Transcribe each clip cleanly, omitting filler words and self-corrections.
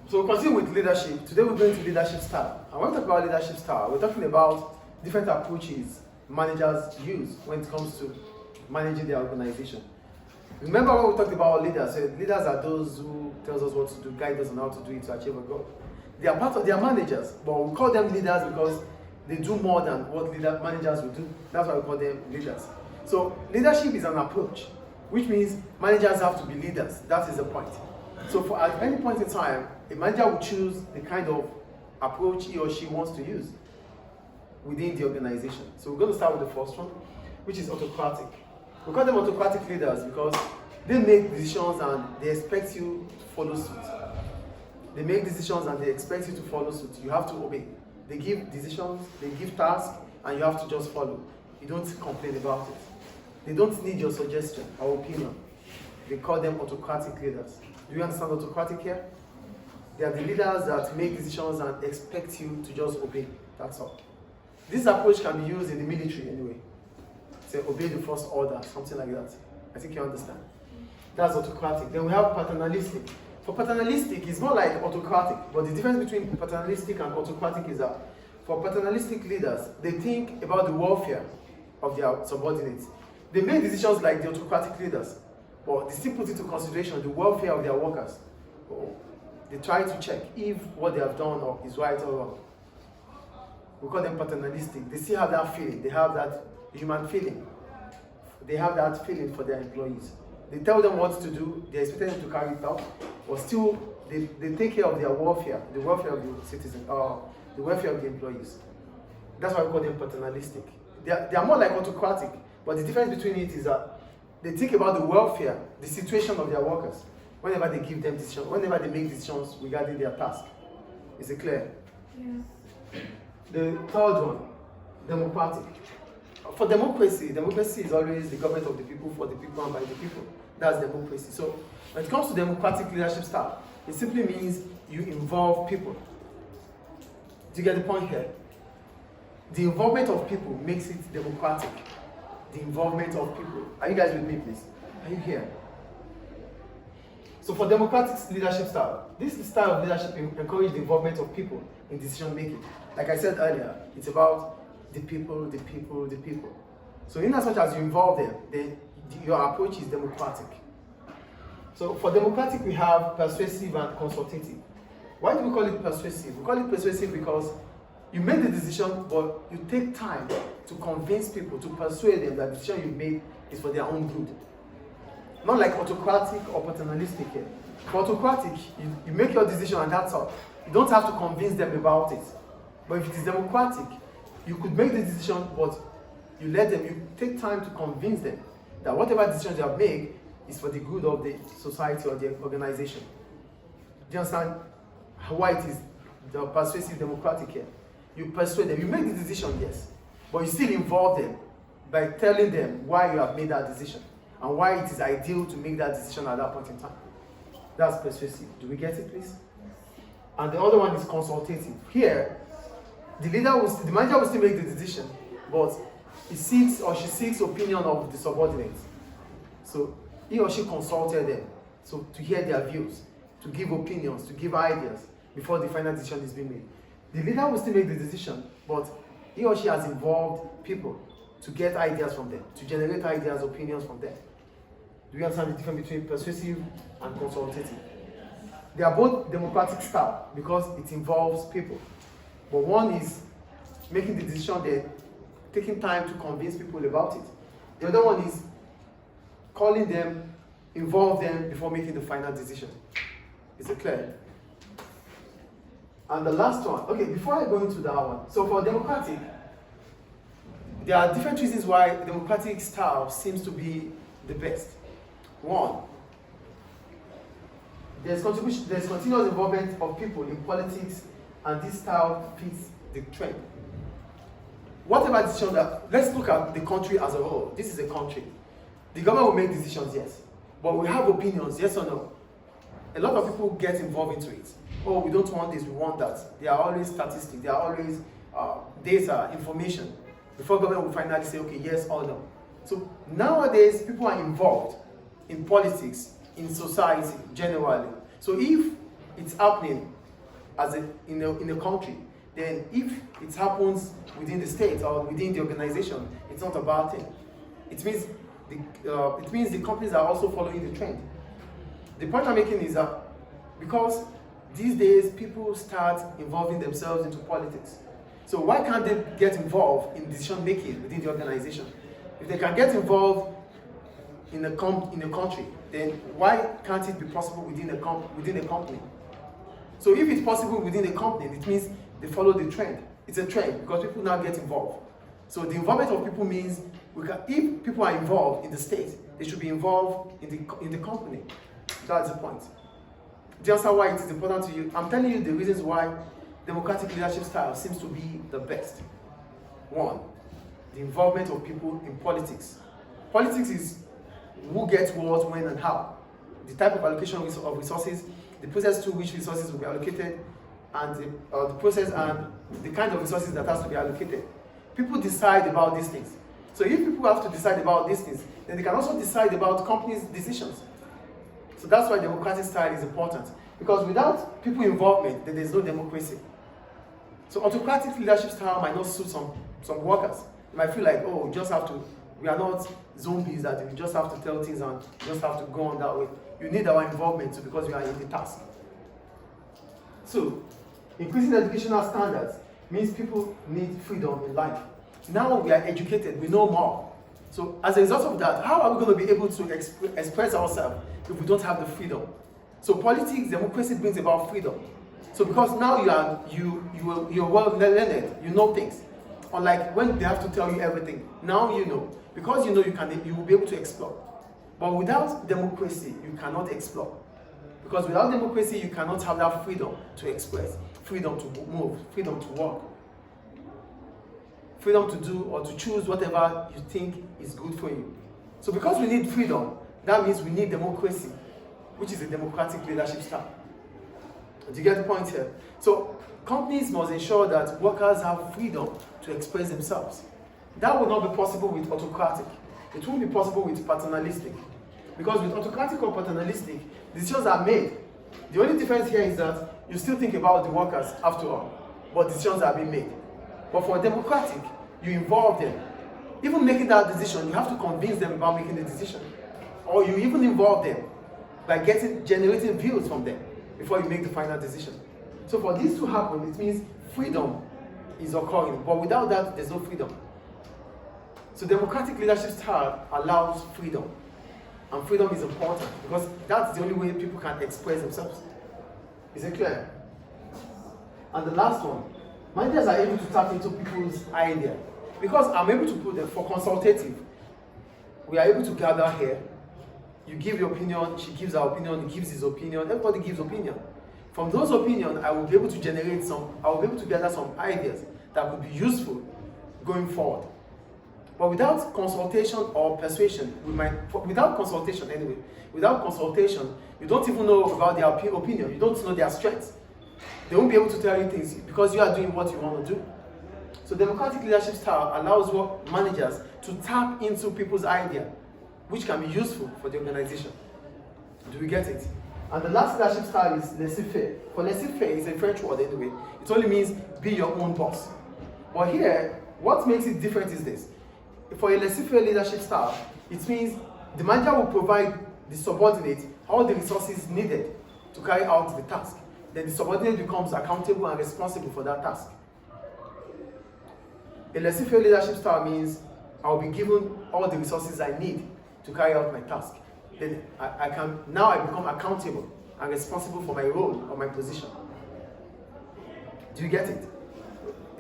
So we'll continue with leadership. Today we're going to leadership style. And when we talk about leadership style, we're talking about different approaches managers use when it comes to managing their organization. Remember when we talked about leaders? So leaders are those who tells us what to do, guide us on how to do it to achieve a goal. They are part of their managers, but we call them leaders because they do more than what managers will do. That's why we call them leaders. So leadership is an approach, which means managers have to be leaders. That is the point. So at any point in time, a manager will choose the kind of approach he or she wants to use within the organization. So we're going to start with the first one, which is autocratic. We call them autocratic leaders because they make decisions and they expect you to follow suit. They make decisions and they expect you to follow suit. You have to obey. They give decisions, they give tasks, and you have to just follow. You don't complain about it. They don't need your suggestion or opinion. They call them autocratic leaders. Do you understand autocratic here? They are the leaders that make decisions and expect you to just obey. That's all. This approach can be used in the military anyway. Say, obey the first order, something like that. I think you understand. That's autocratic. Then we have paternalistic. For paternalistic, it's more like autocratic, but the difference between paternalistic and autocratic is that for paternalistic leaders, they think about the welfare of their subordinates. They make decisions like the autocratic leaders, but they still put into consideration the welfare of their workers. They try to check if what they have done is right or wrong. We call them paternalistic. They still have that feeling. They have that human feeling. They have that feeling for their employees. They tell them what to do. They expect them to carry it out, but still they take care of their welfare, the welfare of the citizens, or the welfare of the employees. That's why we call them paternalistic. They are more like autocratic, but the difference between it is that they think about the welfare, the situation of their workers, whenever they give them decisions, whenever they make decisions regarding their task. Is it clear? Yes. The third one, democratic. For democracy is always the government of the people, for the people, and by the people. That's democracy. So when it comes to democratic leadership style, it simply means you involve people. Do you get the point here? The involvement of people makes it democratic. The involvement of people. Are you guys with me, please? Are you here? So for democratic leadership style, this style of leadership encourages the involvement of people in decision making. Like I said earlier, it's about the people, the people, the people. So in as much as you involve them, then your approach is democratic. So for democratic, we have persuasive and consultative. Why do we call it persuasive? We call it persuasive because you make the decision, but you take time to convince people, to persuade them that the decision you made is for their own good. Not like autocratic or paternalistic here. For autocratic, you make your decision and that's all. You don't have to convince them about it. But if it is democratic, you could make the decision, but you take time to convince them that whatever decision they have made is for the good of the society or the organization. Do you understand why it is the persuasive democratic here? You persuade them, you make the decision, yes, but you still involve them by telling them why you have made that decision and why it is ideal to make that decision at that point in time. That's persuasive. Do we get it, please? And the other one is consultative. Here, the manager will still make the decision, but he seeks or she seeks opinion of the subordinates. So he or she consulted them, so to hear their views, to give opinions, to give ideas before the final decision is being made. The leader will still make the decision, but he or she has involved people to get ideas from them, to generate ideas, opinions from them. Do you understand the difference between persuasive and consultative? They are both democratic style because it involves people. But one is making the decision, then taking time to convince people about it. The other one is calling them, involve them before making the final decision. Is it clear? And the last one, okay, before I go into that one, so for democratic, there are different reasons why democratic style seems to be the best. One, there's continuous involvement of people in politics, and this style fits the trend. Whatever decision let's look at the country as a whole. This is a country. The government will make decisions, yes, but we have opinions, yes or no. A lot of people get involved into it. Oh, we don't want this, we want that. There are always statistics, there are always data, information, before government will finally say, okay, yes or no. So nowadays, people are involved in politics, in society, generally. So if it's happening in a country, then if it happens within the state or within the organization, it's not a bad thing. It means the companies are also following the trend. The point I'm making is that because these days people start involving themselves into politics. So why can't they get involved in decision making within the organization? If they can get involved in a country, then why can't it be possible within a company? So if it's possible within a company, it means they follow the trend. It's a trend because people now get involved. So the involvement of people means if people are involved in the state, they should be involved in the company. That's the point. Do you understand why it is important to you? I'm telling you the reasons why democratic leadership style seems to be the best. One, the involvement of people in politics. Politics is who gets what, when, and how. The type of allocation of resources, the process through which resources will be allocated, and the process and the kind of resources that has to be allocated. People decide about these things. So if people have to decide about these things, then they can also decide about companies' decisions. So that's why democratic style is important. Because without people involvement, then there's no democracy. So autocratic leadership style might not suit some workers. They might feel like, oh, we are not zombies that we just have to tell things and just have to go on that way. You need our involvement too because we are in the task. So, increasing educational standards means people need freedom in life. Now we are educated, we know more. So as a result of that, how are we going to be able to express ourselves if we don't have the freedom? So politics, democracy brings about freedom. So because now you're well learned, you know things. Unlike when they have to tell you everything, now you know. Because you know you will be able to explore. But without democracy, you cannot explore. Because without democracy, you cannot have that freedom to express, freedom to move, freedom to work, freedom to do or to choose whatever you think is good for you. So because we need freedom, that means we need democracy, which is a democratic leadership style. Do you get the point here? So companies must ensure that workers have freedom to express themselves. That will not be possible with autocratic. It won't be possible with paternalistic. Because with autocratic or paternalistic, decisions are made. The only difference here is that you still think about the workers after all, but decisions are being made. But for democratic, you involve them. Even making that decision, you have to convince them about making the decision. Or you even involve them by generating views from them before you make the final decision. So for this to happen, it means freedom is occurring. But without that, there's no freedom. So democratic leadership style allows freedom. And freedom is important because that's the only way people can express themselves. Is it clear? And the last one, managers are able to tap into people's idea. Because I'm able to put them for consultative, we are able to gather here. You give your opinion, she gives her opinion, he gives his opinion, everybody gives opinion. From those opinions, I will be able to gather some ideas that could be useful going forward. But without consultation or persuasion, without consultation, you don't even know about their opinion, you don't know their strengths. They won't be able to tell you things because you are doing what you want to do. So democratic leadership style allows managers to tap into people's idea, which can be useful for the organization. Do we get it? And the last leadership style is laissez-faire. For laissez-faire is a French word anyway. It only means be your own boss. But here, what makes it different is this. For a laissez-faire leadership style, it means the manager will provide the subordinate all the resources needed to carry out the task. Then the subordinate becomes accountable and responsible for that task. A laissez-faire leadership style means I'll be given all the resources I need to carry out my task. Then I become accountable and responsible for my role or my position. Do you get it?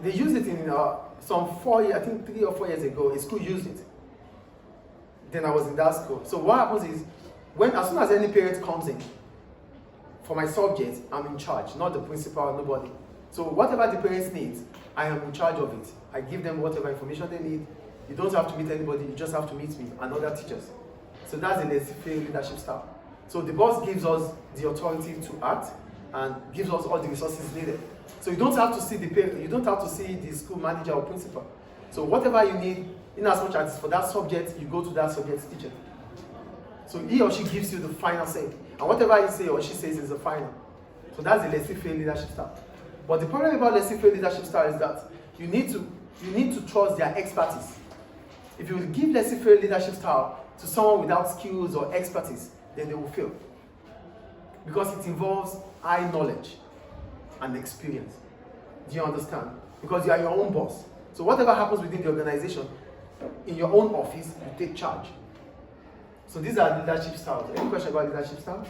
They use it in some 4 years, I think 3 or 4 years ago, a school used it. Then I was in that school. So what happens is, as soon as any parent comes in, for my subject, I'm in charge, not the principal, nobody. So whatever the parents need, I am in charge of it. I give them whatever information they need. You don't have to meet anybody, you just have to meet me and other teachers. So that's the laissez-faire leadership style. So the boss gives us the authority to act and gives us all the resources needed. So you don't have to see the parent, you don't have to see the school manager or principal. So whatever you need, in as much as for that subject, you go to that subject's teacher. So he or she gives you the final say. And whatever he say or she says is the final. So that's the laissez-faire leadership style. But the problem about laissez-faire leadership style is that you need to trust their expertise. If you give laissez-faire leadership style to someone without skills or expertise, then they will fail. Because it involves high knowledge and experience. Do you understand? Because you are your own boss. So whatever happens within the organization, in your own office, you take charge. So these are leadership styles. Any question about leadership styles?